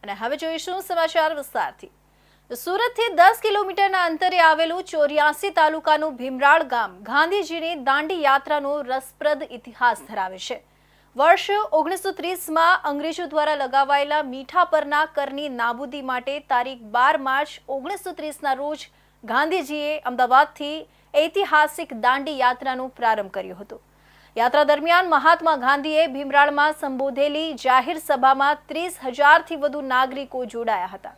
અને હવે જોઈશું સમાચાર વિસ્તારથી। સુરતથી 10 કિલોમીટરના અંતરે આવેલું 84 તાલુકાનું ભીમરાળ ગામ ગાંધીજીની દાંડી યાત્રાનો રસપ્રદ ઇતિહાસ ધરાવે છે। વર્ષ 1930માં અંગ્રેજો દ્વારા લગાવાયેલા મીઠા પરના કરની નાબૂદી માટે તારીખ 12 માર્ચ 1930ના રોજ ગાંધીજીએ અમદાવાદથી ઐતિહાસિક દાંડી યાત્રાનો પ્રારંભ કર્યો હતો। યાત્રા દરમિયાન મહાત્મા ગાંધીએ ભીમરાળમાં સંબોધેલી જાહેર સભામાં 30,000થી વધુ નાગરિકો જોડાયા હતા।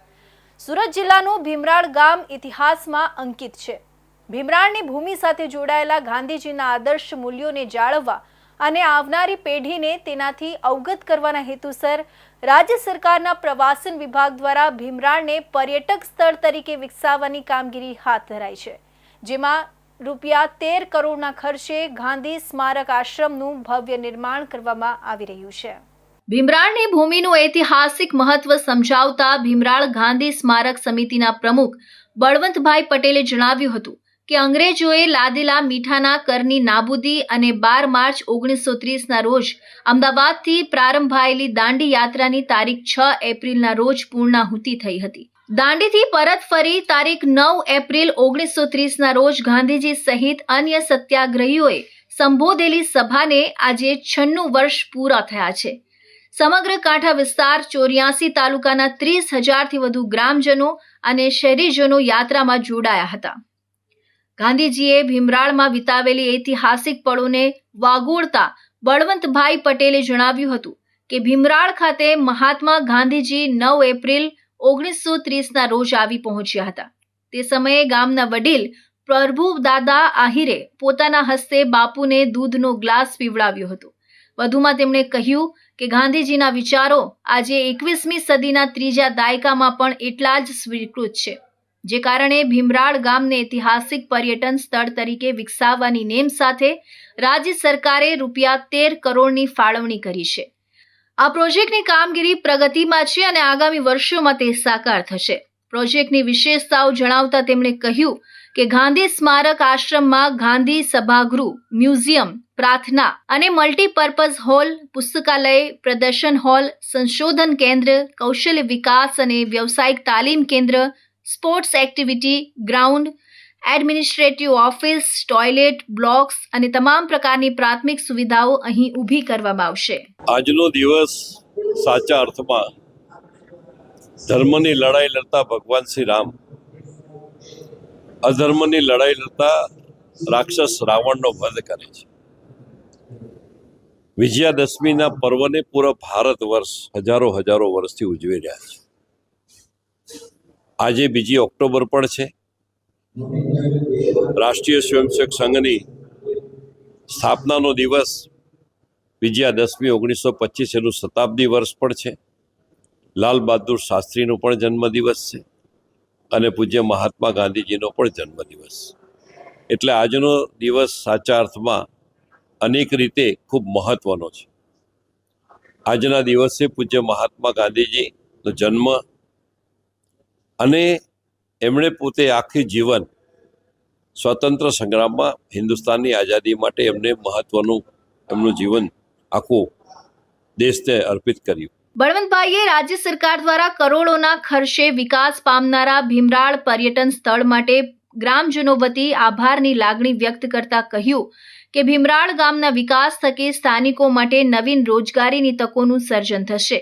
સુરત જિલ્લાનું ભીમરાળ ગામ ઇતિહાસમાં અંકિત છે। ભીમરાળની ભૂમિ સાથે જોડાયેલા ગાંધીજીના આદર્શ મૂલ્યોને જાળવવા અને આવનારી પેઢીને તેનાથી અવગત કરવાના હેતુસર રાજ્ય સરકારના પ્રવાસન વિભાગ દ્વારા ભીમરાળને પર્યટક સ્થળ તરીકે વિકસાવવાની કામગીરી હાથ ધરાઈ છે, જેમાં ₹13 કરોડના ખર્ચે ગાંધી સ્મારક આશ્રમનું ભવ્ય નિર્માણ કરવામાં આવી રહ્યું છે। ભીમરાળની ભૂમિનું ઐતિહાસિક મહત્વ સમજાવતા ભીમરાળ ગાંધી સ્મારક સમિતિના પ્રમુખ બળવંતભાઈ પટેલે જણાવ્યું હતું કે અંગ્રેજોએ લાદેલા મીઠાના કરની નાબૂદી અને 12 માર્ચ 1930ના રોજ અમદાવાદથી પ્રારંભાયેલી દાંડી યાત્રાની તારીખ 6 એપ્રિલના રોજ પૂર્ણાહુતિ થઈ હતી। દાંડીથી પરત ફરી તારીખ 9 એપ્રિલ 1930ના રોજ ગાંધીજી સહિત અન્ય સત્યાગ્રહીઓએ સંબોધેલી સભાને આજે 96 વર્ષ પૂરા થયા છે। સમગ્ર કાંઠા વિસ્તાર 84 તાલુકાના 30,000થી વધુ ગ્રામજનો અને શહેરીજનો યાત્રામાં જોડાયા હતા। ગાંધીજીએ ભીમરાળમાં વિતાવેલી ઐતિહાસિક પળોને વાગોળતા બળવંતભાઈ પટેલે જણાવ્યું હતું કે ભીમરાળ ખાતે મહાત્મા ગાંધીજી 9 એપ્રિલ 1930ના રોજ આવી પહોંચ્યા હતા। તે સમયે ગામના વડીલ પ્રભુદાદા આહિરે પોતાના હસ્તે બાપુને દૂધનો ગ્લાસ પીવડાવ્યો હતો। વધુમાં તેમણે કહ્યું કે ગાંધીજીના વિચારો આજે 21મી સદીના ત્રીજા દાયકામાં પણ એટલા જ સ્વીકૃત છે, જે કારણે ભીમરાળ ગામને ઐતિહાસિક પર્યટન સ્થળ તરીકે વિકસાવવાની નેમ સાથે રાજ્ય સરકારે ₹13 કરોડની ફાળવણી કરી છે। આ પ્રોજેક્ટની કામગીરી પ્રગતિમાં છે અને આગામી વર્ષોમાં તે સાકાર થશે। પ્રોજેક્ટની વિશેષતાઓ જણાવતા તેમણે કહ્યું કે ગાંધી સ્મારક આશ્રમમાં ગાંધી સભાગૃહ, મ્યુઝિયમ, પ્રાર્થના અને મલ્ટીપર્પઝ હોલ, પુસ્તકાલય, પ્રદર્શન હોલ, સંશોધન કેન્દ્ર, કૌશલ્ય વિકાસ અને વ્યવસાયિક તાલીમ કેન્દ્ર, sports activity ground, administrative office, toilet, blocks અને તમામ પ્રકારની પ્રાથમિક સુવિધાઓ અહીં ઊભી કરવામાં આવશે। આજનો દિવસ સાચા અર્થમાં ધર્મની લડાઈ લડતા ભગવાન શ્રી રામ અધર્મની લડાઈ લડતા રાક્ષસ રાવણનો વધ કરે છે। વિજયાદશમીના પર્વને પૂરા ભારત વર્ષ હજારો વર્ષથી ઉજવી રહ્યા છે। આજે 2 ઓક્ટોબર પણ છે। રાષ્ટ્રીય સ્વયંસેવક સંઘની સ્થાપનાનો દિવસ વિજયાદશમી 1925 એનું શતાબ્દી વર્ષ પણ છે। લાલ બહાદુર શાસ્ત્રીનો પણ જન્મદિવસ છે અને પૂજ્ય મહાત્મા ગાંધીજીનો પણ જન્મદિવસ। એટલે આજનો દિવસ સાચા અર્થમાં અનેક રીતે ખૂબ મહત્વનો છે। આજના દિવસે પૂજ્ય મહાત્મા ગાંધીજીનો જન્મ અને એમણે પોતે આખી જીવન સ્વતંત્ર સંગ્રામમાં હિન્દુસ્તાનની આઝાદી માટે એમને એમનું જીવન આખું દેશને અર્પિત કર્યું। બળવંતભાઈએ રાજ્ય સરકાર દ્વારા કરોડોના ખર્ચે વિકાસ પામનારા ભીમરાળ પર્યટન સ્થળ માટે ગ્રામજનો વતી આભારની લાગણી વ્યક્ત કરતા કહ્યું કે ભીમરાળ ગામના વિકાસ થકી સ્થાનિકો માટે નવીન રોજગારીની તકોનું સર્જન થશે,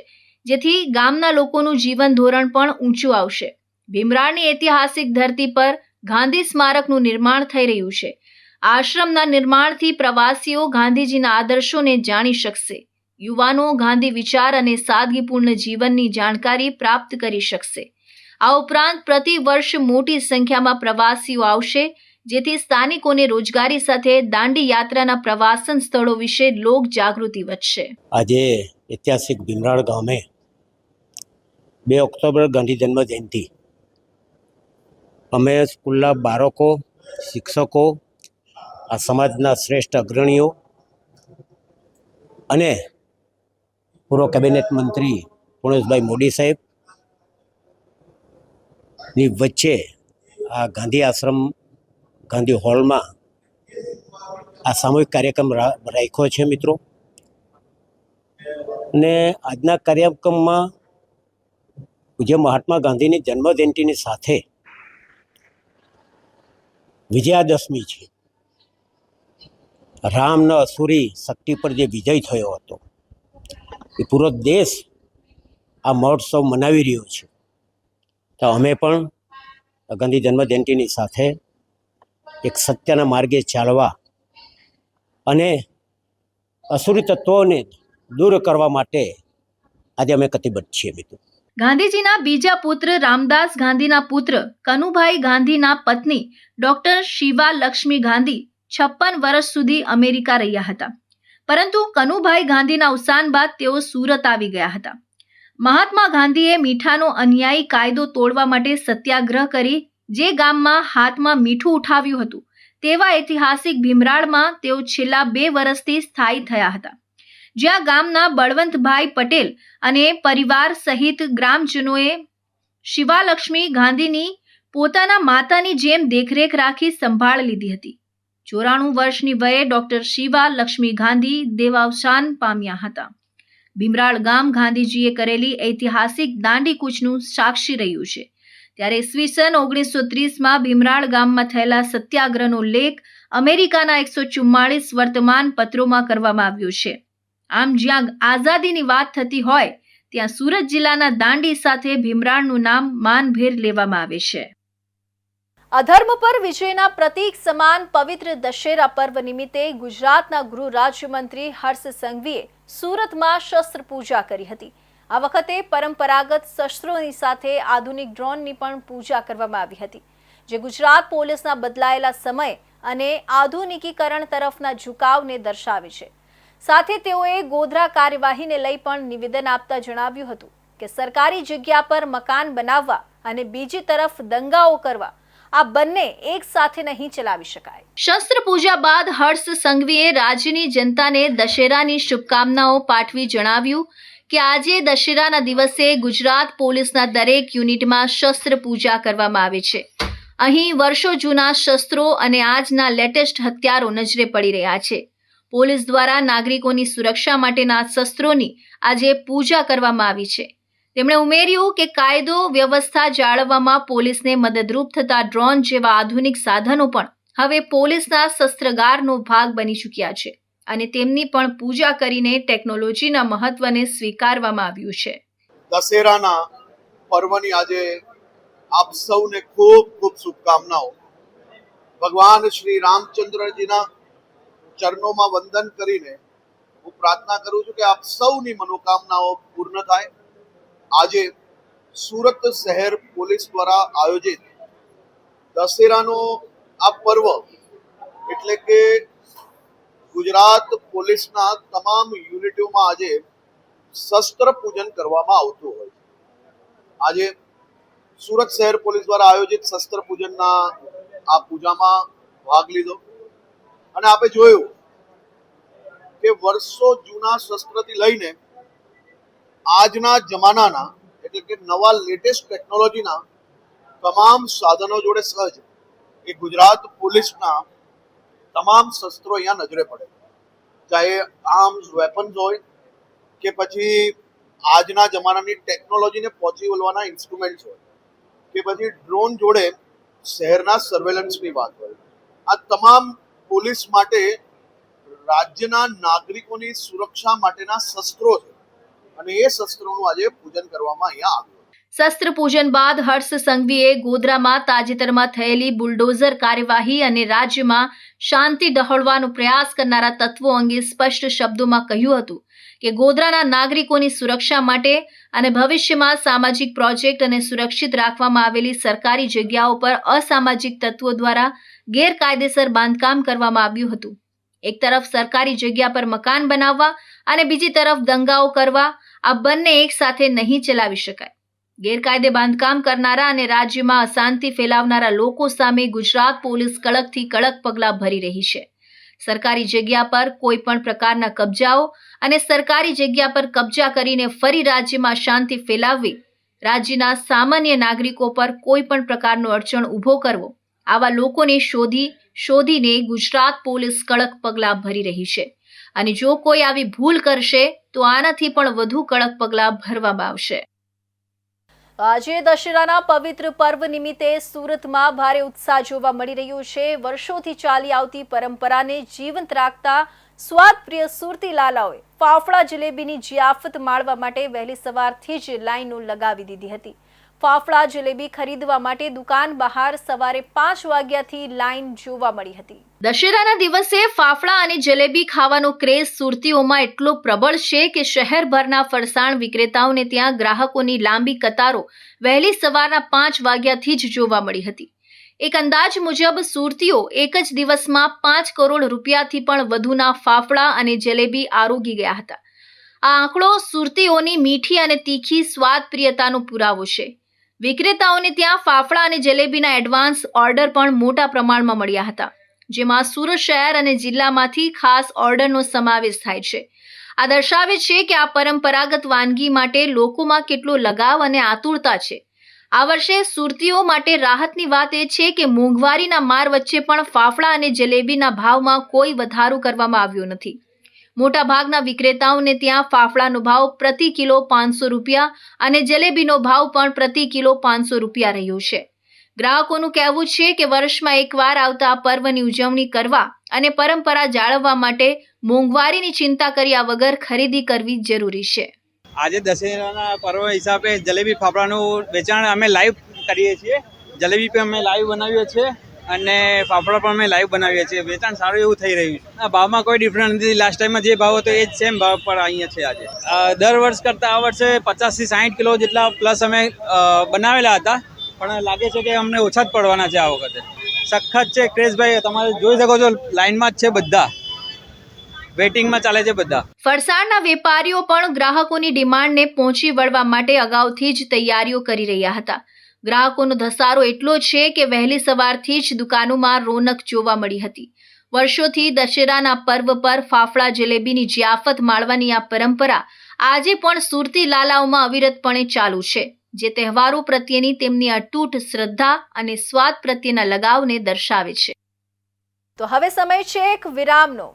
જેથી ગામના લોકોનું જીવન ધોરણ પણ ઊંચું આવશે। ભીમરાળની ઐતિહાસિક ધરતી પર ગાંધી સ્મારકનું નિર્માણ થઈ રહ્યું છે। આશ્રમના નિર્માણથી પ્રવાસીઓ ગાંધીજીના આદર્શોને જાણી શકશે। યુવાનો ગાંધી વિચાર અને સાદગીપૂર્ણ જીવનની જાણકારી પ્રાપ્ત કરી શકશે। આ ઉપરાંત પ્રતિ વર્ષ મોટી સંખ્યામાં પ્રવાસીઓ આવશે, જેથી સ્થાનિકોને રોજગારી સાથે દાંડી યાત્રાના પ્રવાસન સ્થળો વિશે લોક જાગૃતિ વધશે। આજે ઐતિહાસિક ભીમરાળ ગામે 2 ઓક્ટોબર ગાંધી જન્મ જયંતિ અમે સ્કૂલના બાળકો, શિક્ષકો, આ સમાજના શ્રેષ્ઠ અગ્રણીઓ અને પૂર્વ કેબિનેટ મંત્રી પૂર્ણેશભાઈ મોદી સાહેબની વચ્ચે આ ગાંધી આશ્રમ ગાંધી હોલમાં આ સામૂહિક કાર્યક્રમ રાખ્યો છે મિત્રો। ને આજના કાર્યક્રમમાં પૂજ્ય મહાત્મા ગાંધીની જન્મજયંતિની સાથે વિજયાદશમી છે. રામના અસુરી શક્તિ પર જે વિજય થયો હતો એ પૂરો દેશ આ મહોત્સવ મનાવી રહ્યો છે. તો અમે પણ ગાંધી જન્મજયંતિની સાથે એક સત્યના માર્ગે ચાલવા અને અસુરી તત્વોને દૂર કરવા માટે આજે અમે કટિબદ્ધ છીએ. મિત્રો, ગાંધીજીના બીજા પુત્ર રામદાસ ગાંધીના પુત્ર કનુભાઈ ગાંધીના પત્ની ડોક્ટર શિવા લક્ષ્મી ગાંધી 56 વર્ષ સુધી અમેરિકા રહ્યા હતા, પરંતુ કનુભાઈ ગાંધીના અવસાન બાદ તેઓ સુરત આવી ગયા હતા. મહાત્મા ગાંધીએ મીઠાનો અન્યાયી કાયદો તોડવા માટે સત્યાગ્રહ કરી જે ગામમાં હાથમાં મીઠું ઉઠાવ્યું હતું તેવા ઐતિહાસિક ભીમરાળમાં તેઓ છેલ્લા 2 વર્ષથી સ્થાયી થયા હતા, જ્યાં ગામના બળવંતભાઈ પટેલ અને પરિવાર સહિત ગ્રામજનોએ શિવાલક્ષ્મી ગાંધીની પોતાના માતાની જેમ દેખરેખ રાખી સંભાળ લીધી હતી. 94 વર્ષની વયે ડોક્ટર શિવા લક્ષ્મી ગાંધી દેવાવસાન પામ્યા હતા. ભીમરાળ ગામ ગાંધીજીએ કરેલી ઐતિહાસિક દાંડી કૂચનું સાક્ષી રહ્યું છે. ત્યારે ઈસવીસન 1930માં ભીમરાળ ગામમાં થયેલા સત્યાગ્રહનો ઉલ્લેખ અમેરિકાના 144 વર્તમાન પત્રોમાં કરવામાં આવ્યો છે. આમ જ્યાં આઝાદીની વાત થતી હોય ત્યાં સુરત જિલ્લાના દાંડી સાથે ભીમરાળનું નામ માનભેર લેવામાં આવે છે. અધર્મ પર વિજયના પ્રતીક સમાન પવિત્ર દશેરા પર્વ નિમિત્તે ગુજરાતના ગૃહ રાજ્યમંત્રી હર્ષ સંઘવીએ સુરતમાં શસ્ત્ર પૂજા કરી હતી. આ વખતે પરંપરાગત શસ્ત્રોની સાથે આધુનિક ડ્રોનની પણ પૂજા કરવામાં આવી હતી, જે ગુજરાત પોલીસના બદલાયેલા સમય અને આધુનિકીકરણ તરફના ઝુકાવને દર્શાવે છે. સાથે તેઓએ ગોધરા કાર્યવાહીને લઈ પણ નિવેદન આપતા જણાવ્યું હતું કે સરકારી જગ્યા પર મકાન બનાવવા અને બીજી તરફ દંગાઓ કરવા આ બંને એક સાથે નહીં ચલાવી શકાય. શસ્ત્ર પૂજા બાદ હર્ષ સંઘવીએ રાજ્યની જનતાને દશેરાની શુભકામનાઓ પાઠવી જણાવ્યું કે આજે દશેરાના દિવસે ગુજરાત પોલીસના દરેક યુનિટમાં શસ્ત્ર પૂજા કરવામાં આવે છે. અહીં વર્ષો જૂના શસ્ત્રો અને આજના લેટેસ્ટ હથિયારો નજરે પડી રહ્યા છે. પોલીસ દ્વારા નાગરિકોની સુરક્ષા માટેના શસ્ત્રોની આજે પૂજા કરવામાં આવી છે. તેમણે ઉમેર્યું કે કાયદો વ્યવસ્થા જાળવવામાં પોલીસને મદદરૂપ થતા ડ્રોન જેવા આધુનિક સાધનો પણ હવે પોલીસના શસ્ત્રાગારનો ભાગ બની ચૂક્યા છે અને તેમની પણ પૂજા કરીને ટેકનોલોજીના મહત્વને સ્વીકારવામાં આવ્યું છે. દશેરાના પર્વની આજે આપ સૌને ખૂબ ખૂબ શુભકામનાઓ. ભગવાન શ્રી રામચંદ્રજીના ચરણોમાં વંદન કરીને હું પ્રાર્થના કરું છું કે આપ સૌની મનોકામનાઓ પૂર્ણ થાય. આજે સુરત શહેર પોલીસ દ્વારા આયોજિત દશેરાનો આ પર્વ એટલે કે ગુજરાત પોલીસના તમામ યુનિટોમાં આજે શસ્ત્ર પૂજન કરવામાં આવતું હોય છે. આજે સુરત શહેર પોલીસ દ્વારા આયોજિત શસ્ત્ર પૂજનના આ પૂજામાં ભાગ લીધો અને આપણે જોયું કે વર્ષો જૂના શસ્ત્રથી લઈને આજના જમાનાના એટલે કે નવા લેટેસ્ટ ટેકનોલોજીના તમામ સાધનો જોડે સહજ એ ગુજરાત પોલીસના તમામ શસ્ત્રો અહીંયા નજરે પડે, ચાહે આર્મ્સ વેપન્સ હોય કે પછી આજના જમાનાની ટેકનોલોજીને પહોંચી વળવાના ઇન્સ્ટ્રુમેન્ટ્સ હોય કે પછી ડ્રોન જોડે શહેરના સર્વેલન્સની વાત હોય. આ તમામ પોલીસ માટે રાજ્યના નાગરિકોની સુરક્ષા માટેના શસ્ત્રો છે અને એ શસ્ત્રોનું આજે પૂજન કરવામાં અહીંયા આવ્યું. શસ્ત્ર પૂજન બાદ હર્ષ સંઘવીએ ગોધરામાં તાજેતરમાં થયેલી બુલડોઝર કાર્યવાહી અને રાજ્યમાં શાંતિ ડહોળવાનો પ્રયાસ કરનારા તત્વો અંગે સ્પષ્ટ શબ્દોમાં કહ્યું હતું કે ગોધરાના નાગરિકોની સુરક્ષા માટે અને ભવિષ્યમાં સામાજિક પ્રોજેક્ટ અને સુરક્ષિત રાખવામાં આવેલી સરકારી જગ્યાઓ પર અસામાજિક તત્વો દ્વારા ગેરકાયદેસર બાંધકામ કરવામાં આવ્યું હતું. એક તરફ સરકારી જગ્યા પર મકાન બનાવવા અને બીજી તરફ દંગાઓ કરવા, આ બંને એક સાથે નહીં ચલાવી શકાય. ગેરકાયદે બાંધકામ કરનારા અને રાજ્યમાં અશાંતિ ફેલાવનારા લોકો સામે ગુજરાત પોલીસ કડકથી કડક પગલાં ભરી રહી છે. સરકારી જગ્યા પર કોઈ પણ પ્રકારના કબજાઓ અને સરકારી જગ્યા પર કબજા કરીને ફરી રાજ્યમાં શાંતિ ફેલાવવી, રાજ્યના સામાન્ય નાગરિકો પર કોઈ પણ પ્રકારનો અડચણ ઊભો કરવો, આવા લોકોને શોધીને ગુજરાત પોલીસ કડક પગલાં ભરી રહી છે અને જો કોઈ આવી ભૂલ કરશે તો આનાથી પણ વધુ કડક પગલાં ભરવામાં આવશે. આજે દશેરાના પવિત્ર પર્વ નિમિત્તે સુરતમાં ભારે ઉત્સાહ જોવા મળી રહ્યો છે. વર્ષોથી ચાલી આવતી પરંપરાને જીવંત રાખતા સ્વાદપ્રિય સુરતી લાલાઓએ ફાફડા જલેબીની જિયાફત માણવા માટે વહેલી સવારથી જ લાઈનો લગાવી દીધી હતી. ફાફડા જલેબી ખરીદવા માટે દુકાન બહાર સવારે 5 વાગ્યાથી લાઈન જોવા મળી હતી. દશેરાના દિવસે ફાફડા અને જલેબી ખાવાનો ક્રેઝ સુરતીઓમાં એટલો પ્રબળ છે કે શહેરભરના ફરસાણ વિક્રેતાઓને ત્યાં ગ્રાહકોની લાંબી કતારો વહેલી સવારના 5 વાગ્યાથી જ જોવા મળી હતી. એક અંદાજ મુજબ સુરતીઓ એક જ દિવસમાં 5 કરોડ રૂપિયાથી પણ વધુના ફાફડા અને જલેબી આરોગી ગયા હતા. આ આંકડો સુરતીઓની મીઠી અને તીખી સ્વાદપ્રિયતાનો પુરાવો છે. વિક્રેતાઓને ત્યાં ફાફડા અને જલેબીના એડવાન્સ ઓર્ડર પણ મોટા પ્રમાણમાં મળ્યા હતા, જેમાં સુરત શહેર અને જિલ્લામાંથી ખાસ ઓર્ડરનો સમાવેશ થાય છે. આ દર્શાવે છે કે આ પરંપરાગત વાનગી માટે લોકોમાં કેટલો લગાવ અને આતુરતા છે. આ વર્ષે સુરતીઓ માટે રાહતની વાત એ છે કે મોંઘવારીના માર વચ્ચે પણ ફાફડા અને જલેબીના ભાવમાં કોઈ વધારો કરવામાં આવ્યો નથી. મોટાભાગના વિક્રેતાઓને ત્યાં ફાફડાનો ભાવ પ્રતિ કિલો 500 રૂપિયા અને જલેબીનો ભાવ પણ પ્રતિ કિલો 500 રૂપિયા રહ્યો છે. ગ્રાહકોનું કહેવું છે કે વર્ષમાં એકવાર આવતા આ પર્વની ઉજવણી કરવા અને પરંપરા જાળવવા માટે મોંઘવારીની ચિંતા કર્યા વગર ખરીદી કરવી જરૂરી છે. આજે દશેરાના પર્વ હિસાબે જલેબી ફાફડાનું વેચાણ અમે લાઈવ કરીએ છીએ. જલેબી પણ અમે લાઈવ બનાવીએ છીએ અને ફાફડા પણ અમે લાઈવ બનાવીએ છીએ. વેચાણ સારું એવું થઈ રહ્યું છે. ભાવમાં કોઈ ડિફરન્સ નથી. લાસ્ટ ટાઈમમાં જે ભાવ હતો એ જ સેમ ભાવ પર અહીંયા છે આજે. દર વર્ષ કરતાં આ વર્ષે 50 થી 60 કિલો જેટલા પ્લસ અમે બનાવેલા હતા, પણ લાગે છે કે અમને ઓછા જ પડવાના છે આ વખતે. સખત છે ક્રેઝભાઈ, તમારે જોઈ શકો છો લાઈનમાં જ છે બધા, વેઇટિંગમાં ચાલે છે બધા. ફરસાણના વેપારીઓ પણ ગ્રાહકોની ડિમાન્ડને પહોંચી વળવા માટે અગાઉથી જ તૈયારીઓ કરી રહ્યા હતા. ગ્રાહકોનો ધસારો એટલો છે કે વહેલી સવારથી જ દુકાનોમાં રોનક જોવા મળી હતી. વર્ષોથી દશેરાના પર્વ પર ફાફડા જલેબીની જિયાફત માણવાની આ પરંપરા આજે પણ સુરતી લાલાઓમાં અવિરતપણે ચાલુ છે, જે તહેવારો પ્રત્યેની તેમની અતૂટ શ્રદ્ધા અને સ્વાદ પ્રત્યેના લગાવને દર્શાવે છે. તો હવે સમય છે એક વિરામનો.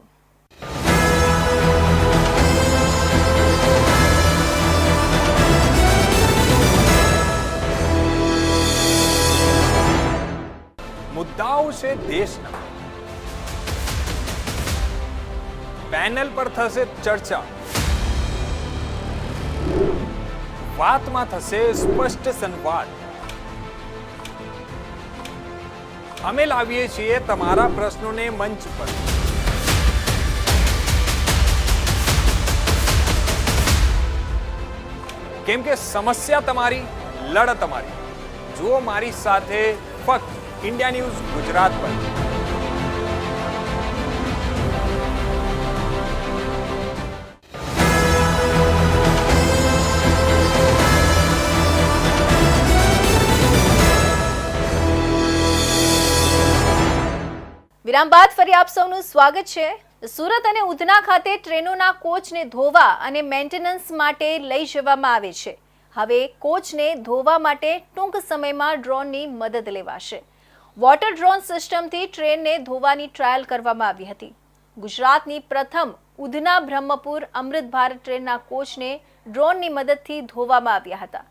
મુદ્દાઓ છે દેશના, પેનલ પર થશે ચર્ચા, વાતમાં થશે સ્પષ્ટ સંવાદ. અમે લાવીએ છીએ તમારા પ્રશ્નોને મંચ પર. કેમ કે સમસ્યા તમારી, લડત તમારી. જુઓ મારી સાથે ફક્ત इंडिया न्यूज गुजरात पर. વિરામ બાદ ફરી આપ સૌનું સ્વાગત છે. સુરત અને ઉધના ખાતે ટ્રેનોના કોચને ધોવા અને મેન્ટેનન્સ માટે લઈ જવામાં આવે છે. હવે કોચને ધોવા માટે ટૂંક સમયમાં ડ્રોનની મદદ લેવાશે. વોટર ડ્રોન સિસ્ટમથી ટ્રેનને ધોવાની ટ્રાયલ કરવામાં આવી હતી. ગુજરાતની પ્રથમ ઉધના બ્રહ્મપુર અમૃત ભારત ટ્રેનના કોચને ડ્રોનની મદદથી ધોવામાં આવ્યા હતા.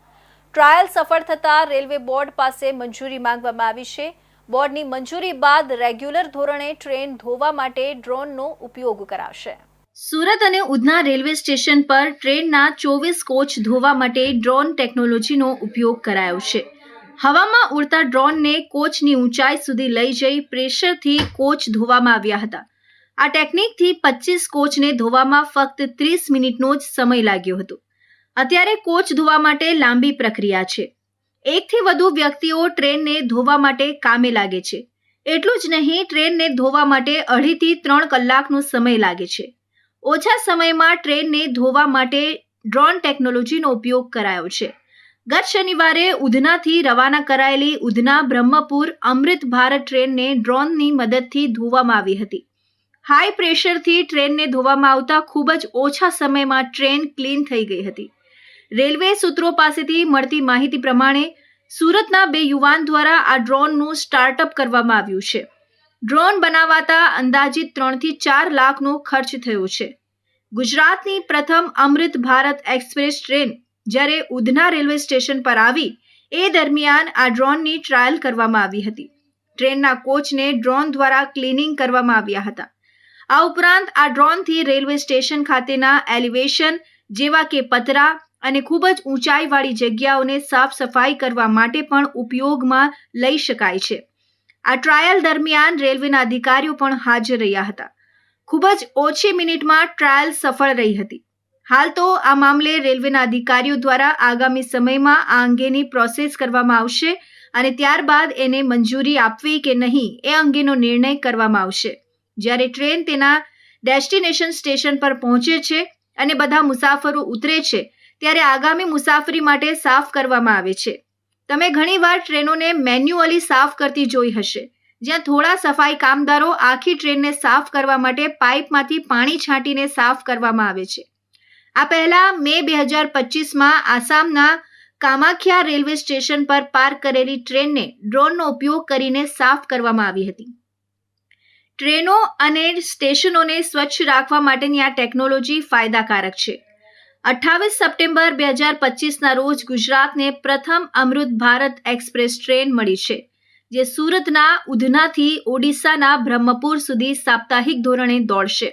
ટ્રાયલ સફળ થતાં રેલવે બોર્ડ પાસે મંજૂરી માંગવામાં આવી છે. બોર્ડની મંજૂરી બાદ રેગ્યુલર ધોરણે ટ્રેન ધોવા માટે ડ્રોનનો ઉપયોગ કરાશે. સુરત અને ઉધના રેલવે સ્ટેશન પર ટ્રેનના 24 કોચ ધોવા માટે ડ્રોન ટેકનોલોજીનો ઉપયોગ કરાયો છે. હવામાં ઉડતા ડ્રોનને કોચની ઊંચાઈ સુધી લઈ જઈ પ્રેશરથી કોચ ધોવામાં આવ્યા હતા. આ ટેકનિકથી 25 કોચને ધોવામાં ફક્ત 30 મિનિટનો જ સમય લાગ્યો હતો. અત્યારે કોચ ધોવા માટે લાંબી પ્રક્રિયા છે. 1 થી વધુ વ્યક્તિઓ ટ્રેનને ધોવા માટે કામે લાગે છે. એટલું જ નહીં, ટ્રેનને ધોવા માટે 2.5 થી 3 કલાકનો સમય લાગે છે. ઓછા સમયમાં ટ્રેનને ધોવા માટે ડ્રોન ટેકનોલોજીનો ઉપયોગ કરાયો છે. ગત શનિવારે ઉધનાથી રવાના કરાયેલી ઉધના બ્રહ્મપુર અમૃત ભારત ટ્રેનને ડ્રોનની મદદથી ધોવામાં આવી હતી. હાઈ પ્રેશરથી ટ્રેનને ધોવામાં આવતા ખૂબ જ ઓછા સમયમાં ટ્રેન ક્લીન થઈ ગઈ હતી. રેલવે સૂત્રો પાસેથી મળતી માહિતી પ્રમાણે સુરતના 2 યુવાન દ્વારા આ ડ્રોનનું સ્ટાર્ટઅપ કરવામાં આવ્યું છે. ડ્રોન બનાવાતા અંદાજિત 3 થી 4 લાખનો ખર્ચ થયો છે. ગુજરાતની પ્રથમ અમૃત ભારત એક્સપ્રેસ ટ્રેન જ્યારે ઉધના રેલવે સ્ટેશન પર આવી એ દરમિયાન આ ડ્રોનની ટ્રાયલ કરવામાં આવી હતી. ટ્રેનના કોચને ડ્રોન દ્વારા ક્લિનિંગ કરવામાં આવ્યા હતા. આ ઉપરાંત આ ડ્રોનથી રેલવે સ્ટેશન ખાતેના એલિવેશન જેવા કે પતરા અને ખૂબ જ ઊંચાઈવાળી જગ્યાઓને સાફ સફાઈ કરવા માટે પણ ઉપયોગમાં લઈ શકાય છે. આ ટ્રાયલ દરમિયાન રેલવેના અધિકારીઓ પણ હાજર રહ્યા હતા. ખૂબ જ ઓછી મિનિટમાં ટ્રાયલ સફળ રહી હતી. હાલ તો આ મામલે રેલવેના અધિકારીઓ દ્વારા આગામી સમયમાં આ અંગેની પ્રોસેસ કરવામાં આવશે અને ત્યારબાદ એને મંજૂરી આપવી કે નહીં એ અંગેનો નિર્ણય કરવામાં આવશે. જ્યારે ટ્રેન તેના ડેસ્ટિનેશન સ્ટેશન પર પહોંચે છે અને બધા મુસાફરો ઉતરે છે ત્યારે આગામી મુસાફરી માટે સાફ કરવામાં આવે છે. તમે ઘણીવાર ટ્રેનોને મેન્યુઅલી સાફ કરતી જોઈ હશે, જ્યાં થોડા સફાઈ કામદારો આખી ટ્રેનને સાફ કરવા માટે પાઇપમાંથી પાણી છાંટીને સાફ કરવામાં આવે છે. આ પહેલા મે 2025માં આસામના કામાખ્યા રેલવે સ્ટેશન પર પાર્ક કરેલી ટ્રેનને ડ્રોનનો ઉપયોગ કરીને સાફ કરવામાં આવી હતી. ટ્રેનો અને સ્ટેશનોને સ્વચ્છ રાખવા માટેની આ ટેકનોલોજી ફાયદાકારક છે. 28 સપ્ટેમ્બર 2025ના રોજ ગુજરાતને પ્રથમ અમૃત ભારત એક્સપ્રેસ ટ્રેન મળી છે, જે સુરતના ઉધનાથી ઓડિશાના બ્રહ્મપુર સુધી સાપ્તાહિક ધોરણે દોડશે.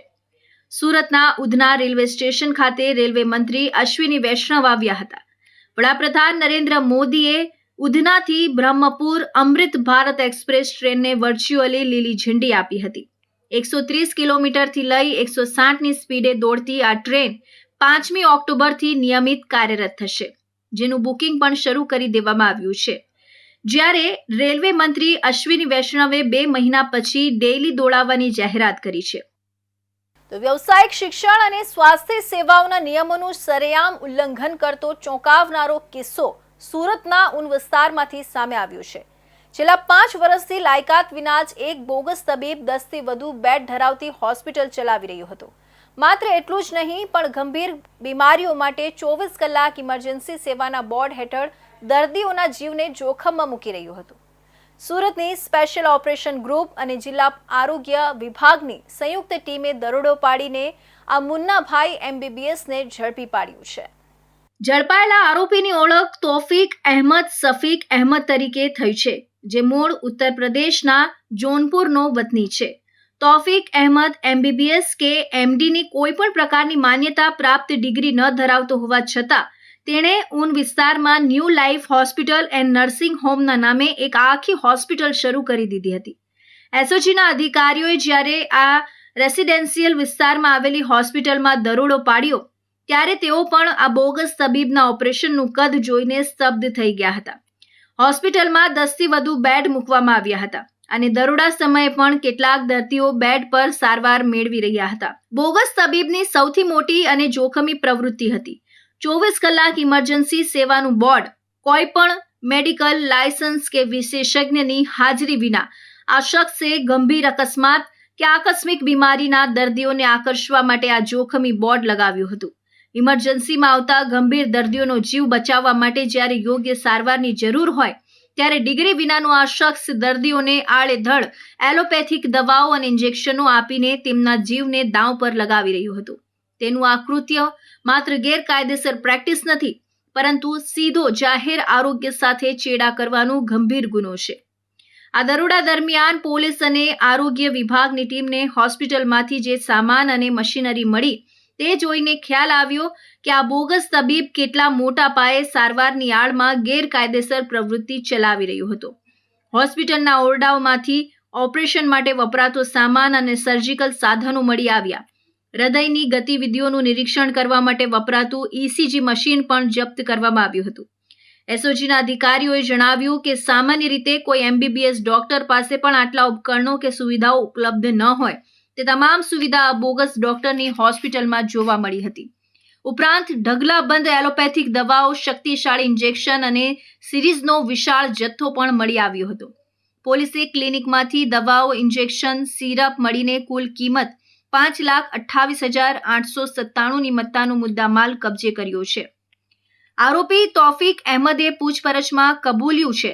સુરતના ઉધના રેલવે સ્ટેશન ખાતે રેલવે મંત્રી અશ્વિની વૈષ્ણવ આવ્યા હતા. વડાપ્રધાન નરેન્દ્ર મોદીએ ઉધનાથી બ્રહ્મપુર અમૃત ભારત એક્સપ્રેસ ટ્રેનને વર્ચ્યુઅલી લીલી ઝંડી આપી હતી. 130 કિલોમીટરથી લઈ 160ની સ્પીડે દોડતી આ ટ્રેન 5મી ઓક્ટોબરથી નિયમિત કાર્યરત થશે, જેનું બુકિંગ પણ શરૂ કરી દેવામાં આવ્યું છે. જ્યારે રેલવે મંત્રી અશ્વિની વૈષ્ણવે 2 મહિના પછી ડેઇલી દોડાવવાની જાહેરાત કરી છે. તો વ્યવસાયિક શિક્ષણ અને સ્વાસ્થ્ય સેવાઓના નિયમોનું સરેઆમ ઉલ્લંઘન કરતો ચોંકાવનારો કિસ્સો સુરતના ઉન વિસ્તારમાંથી સામે આવ્યો છે. છેલ્લા 5 વર્ષથી લાયકાત વિના જ એક બોગસ તબીબ 10થી વધુ બેડ ધરાવતી હોસ્પિટલ ચલાવી રહ્યો હતો. માત્ર એટલું જ નહીં, પણ ગંભીર બીમારીઓ માટે 24 કલાક ઇમરજન્સી સેવાના બોર્ડ હેઠળ દર્દીઓના જીવને જોખમમાં મૂકી રહ્યું હતું. સુરતની સ્પેશિયલ ઓપરેશન ગ્રુપ અને જિલ્લા આરોગ્ય વિભાગની સંયુક્ત ટીમે દરોડો પાડીને આ મુન્નાભાઈ MBBSને ઝડપી પાડ્યું છે. ઝડપાયેલા આરોપીની ઓળખ તોફીક અહેમદ સફીક અહેમદ તરીકે થઈ છે, જે મૂળ ઉત્તર પ્રદેશના જોનપુરનો વતની છે. તોફીક અહેમદ MBBS કે MDની કોઈ પણ પ્રકારની માન્યતા પ્રાપ્ત ડિગ્રી ન ધરાવતો હોવા છતાં તેણે ઉન વિસ્તારમાં new life hospital and nursing હોમના નામે એક આખી હોસ્પિટલ શરૂ કરી દીધી હતી. SOGના અધિકારીઓએ જ્યારે આ રેસિડેન્શિયલ વિસ્તારમાં આવેલી હોસ્પિટલમાં દરોડો પાડ્યો ત્યારે તેઓ પણ આ બોગસ તબીબના ઓપરેશનનું કદ જોઈને સ્તબ્ધ થઈ ગયા હતા. હોસ્પિટલમાં 10થી વધુ બેડ મૂકવામાં આવ્યા હતા અને દરોડા સમયે પણ કેટલાક દર્દીઓ બેડ પર સારવાર મેળવી રહ્યા હતા. બોગસ તબીબની સૌથી મોટી અને જોખમી પ્રવૃત્તિ હતી 24 કલાક ઇમરજન્સી સેવાનું બોર્ડ. કોઈ પણ મેડિકલ લાયસન્સ કે વિશેષજ્ઞની હાજરી વિના આ શખ્સે ગંભીર અકસ્માત કે આકસ્મિક બીમારીના દર્દીઓને આકર્ષવા માટે આ જોખમી બોર્ડ લગાવ્યું હતું. ઇમરજન્સીમાં આવતા ગંભીર દર્દીઓનો જીવ બચાવવા માટે જ્યારે યોગ્ય સારવારની જરૂર હોય ત્યારે ડિગ્રી વિનાનો આ શખ્સ દર્દીઓને આડેધડ એલોપેથિક દવાઓ અને ઇન્જેક્શનો આપીને તેમના જીવને દાવ પર લગાવી રહ્યું હતું. તેનું આ કૃત્ય માત્ર ગેરકાયદેસર પ્રેક્ટિસ નથી, પરંતુ સીધો જાહેર આરોગ્ય સાથે ચેડા કરવાનો ગંભીર ગુનો છે. આ દરોડા દરમિયાન પોલીસ અને આરોગ્ય વિભાગની ટીમને હોસ્પિટલમાંથી જે સામાન અને મશીનરી મળી તે જોઈને ખ્યાલ આવ્યો કે આ બોગસ તબીબ કેટલા મોટા પાયે સારવારની આડમાં ગેરકાયદેસર પ્રવૃત્તિ ચલાવી રહ્યો હતો. હોસ્પિટલના ઓરડાઓમાંથી ઓપરેશન માટે વપરાતો સામાન અને સર્જિકલ સાધનો મળી આવ્યા. હૃદયની ગતિવિધિઓનું નિરીક્ષણ કરવા માટે વપરાતું ECG મશીન પણ જપ્ત કરવામાં આવ્યું હતું. SOGના અધિકારીઓએ જણાવ્યું કે સામાન્ય રીતે કોઈ MBBS ડોક્ટર પાસે પણ આટલા ઉપકરણો કે સુવિધાઓ ઉપલબ્ધ ન હોય તે તમામ સુવિધા બોગસ ડોક્ટરની હોસ્પિટલમાં જોવા મળી હતી. ઉપરાંત ઢગલાબંધ એલોપેથિક દવાઓ, શક્તિશાળી ઇન્જેક્શન અને સિરીઝનો વિશાળ જથ્થો પણ મળી આવ્યો હતો. પોલીસે ક્લિનિકમાંથી દવાઓ, ઇન્જેક્શન, સિરપ મળીને કુલ કિંમત 5,28,897ની મત્તાનો મુદ્દામાલ કબજે કર્યો છે. આરોપી તોફીક અહેમદે પૂછપરછમાં કબૂલ્યું છે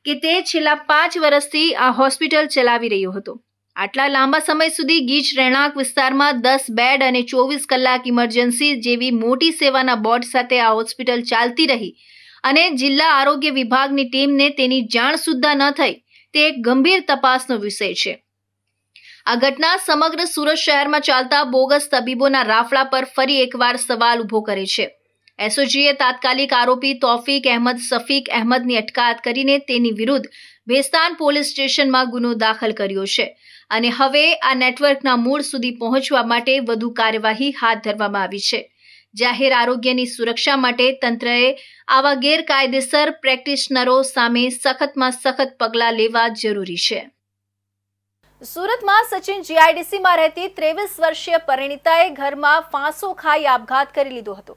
કે તે છેલ્લા 5 વર્ષથી આ હોસ્પિટલ ચલાવી રહ્યો હતો આટલા લાંબા સમય સુધી ગીચ રહેણાંક વિસ્તારમાં 10 બેડ અને 24 કલાક ઇમરજન્સી જેવી મોટી સેવાના બોર્ડ સાથે આ હોસ્પિટલ ચાલતી રહી અને જિલ્લા આરોગ્ય વિભાગની ટીમને તેની જાણ સુદ્ધા ન થઈ તે એક ગંભીર તપાસનો વિષય છે. આ ઘટના સમગ્ર સુરત શહેરમાં ચાલતા બોગસ તબીબોના રાફડા પર ફરી એકવાર સવાલ ઊભો કરે છે. એસઓજીએ તાત્કાલિક આરોપી તોફીક અહેમદ સફીક અહેમદની અટકાયત કરીને તેની વિરુદ્ધ ભેસ્તાન પોલીસ સ્ટેશનમાં ગુનો દાખલ કર્યો છે અને હવે આ નેટવર્કના મૂળ સુધી પહોંચવા માટે વધુ કાર્યવાહી હાથ ધરવામાં આવી છે. જાહેર આરોગ્યની સુરક્ષા માટે તંત્રએ આવા ગેરકાયદેસર પ્રેક્ટિશનરો સામે સખતમાં સખત પગલાં લેવા જરૂરી છે. સુરતમાં સચિન જીઆઈડીસીમાં રહેતી 23 વર્ષીય પરિણીતાએ ઘરમાં ફાંસો ખાઈ આપઘાત કરી લીધો હતો.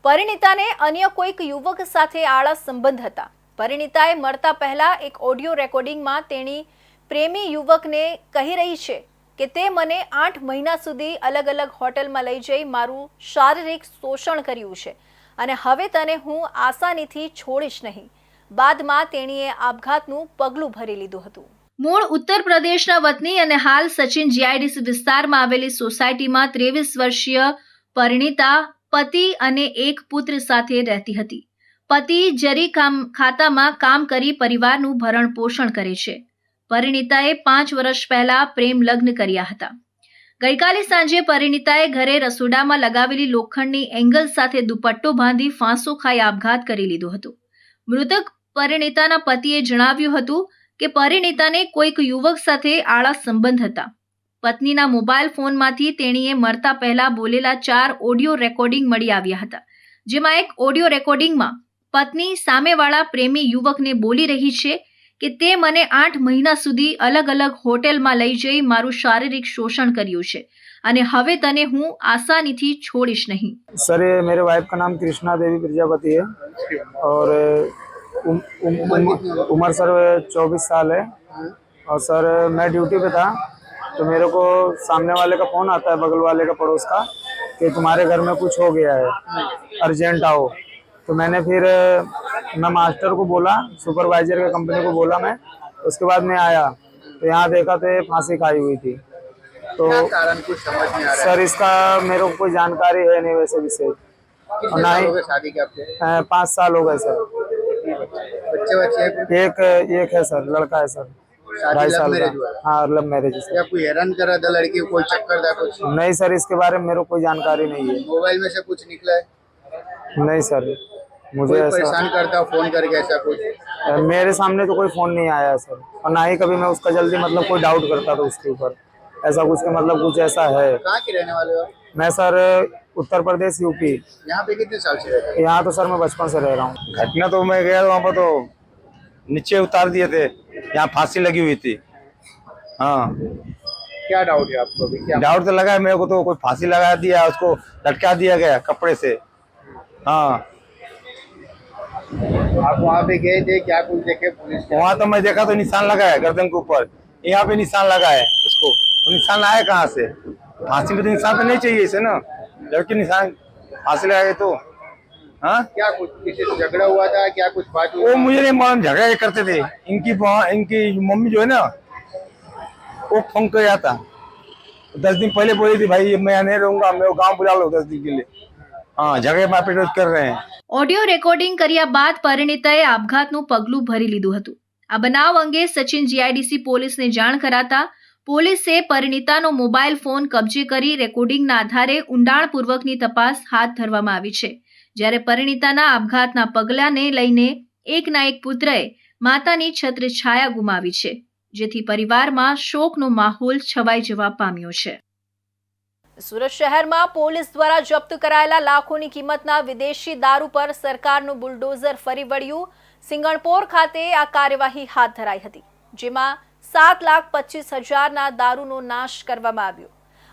પરિણીતાને અન્ય કોઈક યુવક સાથે આળા સંબંધ હતા. પરિણીતાએ મળતા પહેલા એક ઓડિયો રેકોર્ડિંગમાં તેણી પ્રેમી યુવકને કહી રહી છે કે તે મને 8 મહિના સુધી અલગ અલગ હોટલમાં લઈ જઈ મારું શારીરિક શોષણ કર્યું છે અને હવે તને હું આસાનીથી છોડીશ નહીં. બાદમાં તેણીએ આપઘાતનું પગલું ભરી લીધું હતું. મૂળ ઉત્તર પ્રદેશના વતની અને હાલ સચિન જીઆઈડીસી વિસ્તારમાં આવેલી સોસાયટીમાં 23 વર્ષીય પરિણીતા પતિ અને એક પુત્ર સાથે રહેતી હતી. પતિ જરી ખાતામાં કામ કરી પરિવારનું ભરણ પોષણ કરે છે. પરિણીતાએ 5 વર્ષ પહેલા પ્રેમ લગ્ન કર્યા હતા. ગઈકાલે સાંજે પરિણીતાએ ઘરે રસોડામાં લગાવેલી લોખંડની એંગલ સાથે દુપટ્ટો બાંધી ફાંસો ખાઈ આપઘાત કરી લીધો હતો. મૃતક પરિણીતાના પતિએ જણાવ્યું હતું કે પરિણીતાને કોઈક યુવક સાથે આળા સંબંધ હતા. પત્નીના મોબાઈલ ફોનમાંથી તેણીએ મરતા પહેલા બોલેલા 4 ઓડિયો રેકોર્ડિંગ મળી આવ્યા હતા, જેમાં એક ઓડિયો રેકોર્ડિંગમાં પત્ની સામેવાળા પ્રેમી યુવકને બોલી રહી છે કે તે મને 8 મહિના સુધી અલગ અલગ હોટેલમાં લઈ જઈ મારું શારીરિક શોષણ કર્યું છે અને હવે તને હું આસાનીથી છોડીશ નહીં. सर ये मेरे वाइफ का नाम कृष्णा देवी प्रजापति है और उम्र सर 24 साल है और सर मैं ड्यूटी पे था तो मेरे को सामने वाले का फ़ोन आता है बगल वाले का पड़ोस का कि तुम्हारे घर में कुछ हो गया है अर्जेंट आओ. तो मैंने फिर मैं मास्टर को बोला, सुपरवाइजर के कंपनी को बोला मैं. उसके बाद मैं आया तो यहाँ देखा तो फांसी खाई हुई थी. तो कारण कुछ समझ नहीं आ रहा सर इसका मेरे को कोई जानकारी है नहीं वैसे विषय. कितने साल हो गए शादी के आपके? 5 साल हो गए सर. बच्चे एक है सर, लड़का है सर, 2.5 साल का. हाँ लव मैरिज है क्या कोई हैरान करा था लड़की को, कोई चक्कर था कुछ? नहीं सर इसके बारे में मेरे को कोई जानकारी नहीं है. मोबाइल में से कुछ निकला है? नहीं सर मुझे कोई ऐसा परेशान करता हो फोन करके ऐसा कुछ? मेरे सामने तो कोई फोन नहीं आया है सर और ना ही कभी मैं उसका जल्दी मतलब कोई डाउट करता था उसके ऊपर ऐसा कुछ का मतलब कुछ ऐसा है. कहाँ के रहने वाले हो? मैं सर उत्तर प्रदेश यूपी. यहाँ पे कितने साल से रहते यहाँ तो सर मैं बचपन से रह रहा हूँ. घटना तो मैं गया वहाँ पर तो नीचे उतार दिए थे, यहाँ फांसी लगी हुई थी. हाँ क्या डाउट है आपको अभी? क्या डाउट तो लगा है मेरे को, तो कोई फांसी लगा दिया, उसको लटका दिया गया कपड़े से. हाँ आप वहाँ पे गए थे, क्या कुछ देखे पुलिस के? वहाँ तो मैं देखा तो निशान लगा है गर्दन के ऊपर, यहाँ पे निशान लगा है उसको. वो निशान आया कहाँ से? फांसी में तो निशान तो नहीं चाहिए इसे ना, लड़के निशान फांसी लगाए तो. हाँ क्या कुछ किसी से झगड़ा हुआ था, क्या कुछ बात हुई? वो मुझे नहीं मालूम, झगड़ा करते थे. इनकी मम्मी जो है ना वो फोन कर आता 10 दिन पहले बोली थी भाई मैं यहाँ नहीं रहूंगा, मैं गाँव बुला लो 10 दिन के लिए. हाँ झगड़े मारपीट कर रहे हैं. ઓડિયો રેકોર્ડિંગ કર્યા બાદ પરિણીતાએ આપઘાતનું પગલું ભરી લીધું હતું. આ બનાવ અંગે સચિન જીઆઈડીસી પોલીસને જાણ કરાતા પોલીસે પરિણીતાનો મોબાઈલ ફોન કબજે કરી રેકોર્ડિંગના આધારે ઊંડાણપૂર્વકની તપાસ હાથ ધરવામાં આવી છે. જ્યારે પરિણીતાના આપઘાતના પગલાને લઈને એકના એક પુત્રએ માતાની છત્રછાયા ગુમાવી છે, જેથી પરિવારમાં શોકનો માહોલ છવાઈ જવા પામ્યો છે. સુરત શહેરમાં પોલીસ દ્વારા જપ્ત કરાયેલા લાખોની કિંમતના વિદેશી દારૂ પર સરકારનું બુલડોઝર ફરી વળ્યું. સિંગણપોર ખાતે આ કાર્યવાહી હાથ ધરાઈ હતી, જેમાં 7,25,000ના દારૂનો નાશ કરવામાં આવ્યો.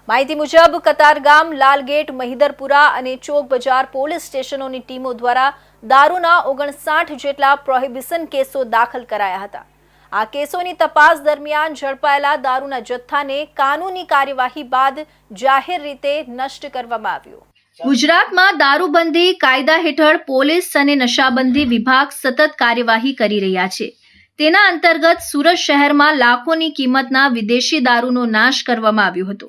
માહિતી મુજબ કતારગામ, લાલગેટ, મહિદરપુરા અને ચોક બજાર પોલીસ સ્ટેશનોની ટીમો દ્વારા દારૂના 59 જેટલા પ્રોહિબિશન કેસો દાખલ કરાયા હતા. આ કેસોની તપાસ દરમિયાન ઝડપાયેલા દારૂના જથ્થાને કાનૂની કાર્યવાહી બાદ જાહેર રીતે નષ્ટ કરવામાં આવ્યો. ગુજરાતમાં દારૂબંધી કાયદા હેઠળ પોલીસ અને નશાબંધી વિભાગ સતત કાર્યવાહી કરી રહ્યા છે, તેના અંતર્ગત સુરત શહેરમાં લાખોની કિંમતના વિદેશી દારૂનો નાશ કરવામાં આવ્યો હતો.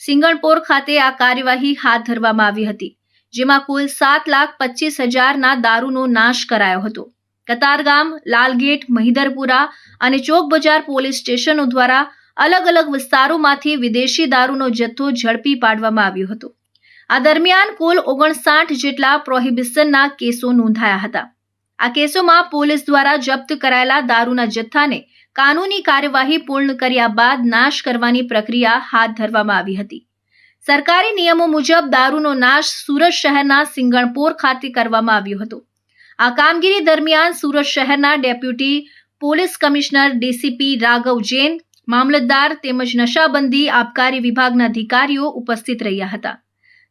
સિંગણપોર ખાતે આ કાર્યવાહી હાથ ધરવામાં આવી હતી, જેમાં કુલ 7,25,000ના દારૂનો નાશ કરાયો હતો. કતારગામ, લાલગેટ, મહિધરપુરા અને ચોક બજાર પોલીસ સ્ટેશનો દ્વારા અલગ અલગ વિસ્તારોમાંથી વિદેશી દારૂનો જથ્થો ઝડપી પાડવામાં આવ્યો હતો. આ દરમિયાન કુલ 59 જેટલા પ્રોહિબિશનના કેસો નોંધાયા હતા. આ કેસોમાં પોલીસ દ્વારા જપ્ત કરાયેલા દારૂના જથ્થાને કાનૂની કાર્યવાહી પૂર્ણ કર્યા બાદ નાશ કરવાની પ્રક્રિયા હાથ ધરવામાં આવી હતી. સરકારી નિયમો મુજબ દારૂનો નાશ સુરત શહેરના સિંગણપોર ખાતે કરવામાં આવ્યો હતો. આ કામગીરી દરમિયાન સુરત શહેરના deputy police commissioner DCP Raghav Jain, મામલતદાર તેમજ નશાબંધી આબકારી વિભાગના અધિકારીઓ ઉપસ્થિત રહ્યા હતા.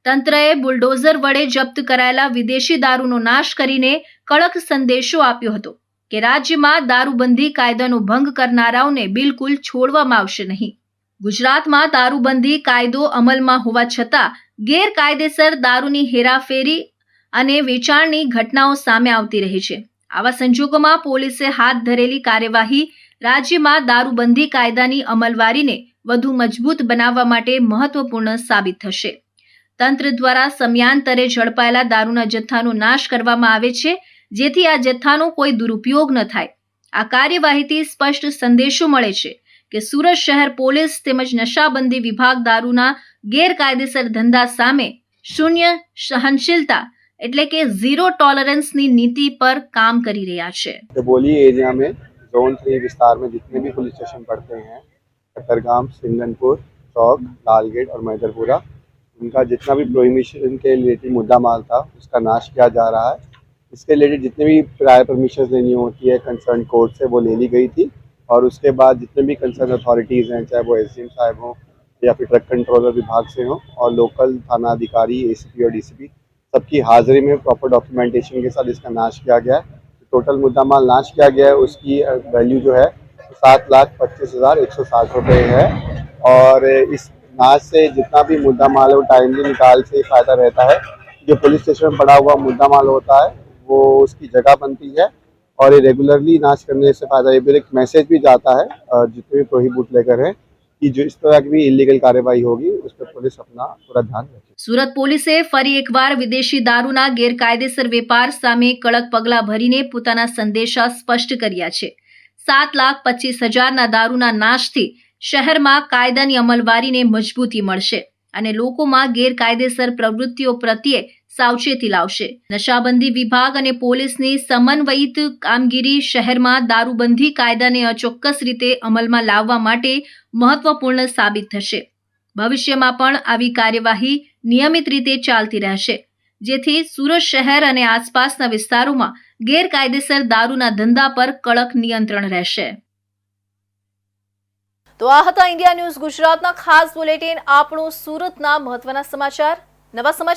તંત્રએ બુલડોઝર વડે જપ્ત કરાયેલા વિદેશી દારૂનો નાશ કરીને કડક સંદેશો આપ્યો હતો કે રાજ્યમાં દારૂબંધી કાયદાનો ભંગ કરનારાઓને બિલકુલ છોડવામાં આવશે નહીં. ગુજરાતમાં દારૂબંધી કાયદો અમલમાં હોવા છતાં ગેરકાયદેસર દારૂની હેરાફેરી અને વેચાણની ઘટનાઓ સામે આવતી રહી છે. આવા સંજોગોમાં પોલીસે હાથ ધરેલી કાર્યવાહી રાજ્યમાં દારૂબંધી કાયદાની અમલવારીને વધુ મજબૂત બનાવવા માટે મહત્વપૂર્ણ સાબિત થશે. તંત્ર દ્વારા સમયાંતરે ઝડપાયેલા દારૂના જથ્થાનો નાશ કરવામાં આવે છે, જેથી આ જથ્થાનો કોઈ દુરુપયોગ ન થાય. આ કાર્યવાહીથી સ્પષ્ટ સંદેશો મળે છે કે સુરત શહેર પોલીસ તેમજ નશાબંધી વિભાગ દારૂના ગેરકાયદેસર ધંધા સામે શૂન્ય સહનશીલતા એટલે કે ઝીરો ટોલરન્સની નીતિ પર કામ કરી રહ્યા છે. बोली एरिया में जोन 3 विस्तार में जितने भी पुलिस स्टेशन पड़ते हैं, कतरगाम, सिंगनपुर, चौक, लालगेट और मैदरपुरा, उनका जितना भी प्रोहिबिशन के रिलेटेड मुद्दा माल था उसका नाश किया जा रहा है. इसके रिलेटेड जितने भी प्रायर परमिशन लेनी होती है कंसर्न कोर्ट से वो ले ली गई थी और उसके बाद जितने भी कंसर्न अथॉरिटीज़ हैं, चाहे वो एसडीएम साहब हों या फिर ट्रक कंट्रोलर विभाग से हों और लोकल थाना अधिकारी, एसीपी और डीसीपी, सबकी हाजिरी में प्रॉपर डॉक्यूमेंटेशन के साथ इसका नाश किया गया है. टोटल मुद्दा माल नाश किया गया है, उसकी वैल्यू जो है 7,25,160 रुपये है. और इस नाश से जितना भी मुद्दा माल है वो टाइमली निकाल से फ़ायदा रहता है. जो पुलिस स्टेशन में पड़ा हुआ मुद्दा माल होता है वो उसकी जगह बनती है और ये रेगुलरली नाश करने से फ़ायदा. ये फिर एक मैसेज भी जाता है जितने भी प्रोहिबिट लेकर हैं कि जो इस तरह की भी इलीगल कार्यवाही होगी उस पर पुलिस अपना पूरा ध्यान रखे. સુરત પોલીસે ફરી એકવાર વિદેશી દારૂના ગેરકાયદેસર વેપાર સામે કડક પગલાં ભરીને પોતાના સંદેશા સ્પષ્ટ કર્યા છે. 7,25,000ના દારૂના નાશથી શહેરમાં કાયદાની અમલવારીને મજબૂતી મળશે અને લોકોમાં ગેરકાયદેસર પ્રવૃત્તિઓ પ્રત્યે સાવચેતી લાવશે. નશાબંધી વિભાગ અને પોલીસની સમન્વયિત કામગીરી શહેરમાં દારૂબંધી કાયદાને અચોક્કસ રીતે અમલમાં લાવવા માટે મહત્વપૂર્ણ સાબિત થશે. ભવિષ્યમાં પણ આવી કાર્યવાહી નિયમિત રીતે ચાલતી રહેશે, જેથી સુરત શહેર અને આસપાસના વિસ્તારોમાં ગેરકાયદેસર દારૂના ધંધા પર કડક નિયંત્રણ રહેશે. તો આ હતા ઇન્ડિયા ન્યૂઝ ગુજરાતના ખાસ બુલેટિન. આપણું સુરતના મહત્વના સમાચાર. નવા સમાચાર